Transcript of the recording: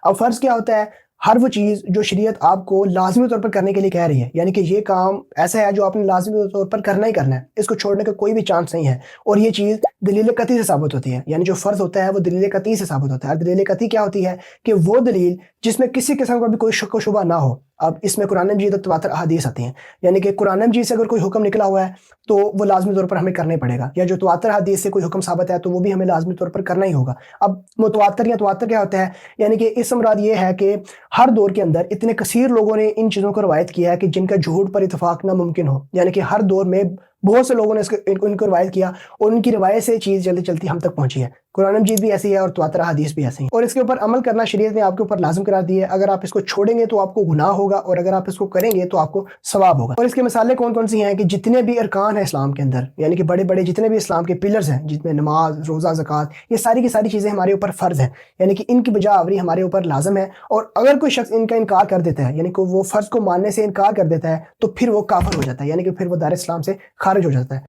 اب فرض کیا ہوتا ہے؟ ہر وہ چیز جو شریعت آپ کو لازمی طور پر کرنے کے لیے کہہ رہی ہے، یعنی کہ یہ کام ایسا ہے جو آپ نے لازمی طور پر کرنا ہی کرنا ہے، اس کو چھوڑنے کا کوئی بھی چانس نہیں ہے، اور یہ چیز دلیل قطعی سے ثابت ہوتی ہے۔ یعنی جو فرض ہوتا ہے وہ دلیل قطعی سے ثابت ہوتا ہے۔ اور دلیل قطعی کیا ہوتی ہے؟ کہ وہ دلیل جس میں کسی قسم کا بھی کوئی شک و شبہ نہ ہو۔ اب اس میں قرآن مجید اور تواتر احادیث آتی ہیں، یعنی کہ قرآن مجید سے اگر کوئی حکم نکلا ہوا ہے تو وہ لازمی طور پر ہمیں کرنا ہی پڑے گا، یا جو تواتر حدیث سے کوئی حکم ثابت ہے تو وہ بھی ہمیں لازمی طور پر کرنا ہی ہوگا۔ اب متواتر یا تواتر کیا ہوتا ہے؟ یعنی کہ اس سے مراد یہ ہے کہ ہر دور کے اندر اتنے کثیر لوگوں نے ان چیزوں کو روایت کیا ہے کہ جن کا جھوٹ پر اتفاق ناممکن ہو، یعنی کہ ہر دور میں بہت سے لوگوں نے ان کو روایت کیا، اور ان کی روایت سے چیز جلدی چلتی ہم تک پہنچی ہے۔ قرآن مجید بھی ایسی ہے اور تواتر حدیث بھی ایسی ہیں، اور اس کے اوپر عمل کرنا شریعت نے آپ کے اوپر لازم قرار دی ہے۔ اگر آپ اس کو چھوڑیں گے تو آپ کو گناہ ہوگا، اور اگر آپ اس کو کریں گے تو آپ کو ثواب ہوگا۔ اور اس کی مثالیں کون کون سی ہیں؟ کہ جتنے بھی ارکان ہیں اسلام کے اندر، یعنی کہ بڑے بڑے جتنے بھی اسلام کے پلرز ہیں، جس میں نماز، روزہ، زکوٰۃ، یہ ساری کی ساری چیزیں ہمارے اوپر فرض ہیں، یعنی کہ ان کی بجا آوری ہمارے اوپر لازم ہے۔ اور اگر کوئی شخص ان کا انکار کر دیتا ہے، یعنی کہ وہ فرض کو ماننے سے انکار کر دیتا ہے، تو پھر وہ کافر ہو جاتا ہے، یعنی کہ پھر وہ دار اسلام سے خارج ہو جاتا ہے۔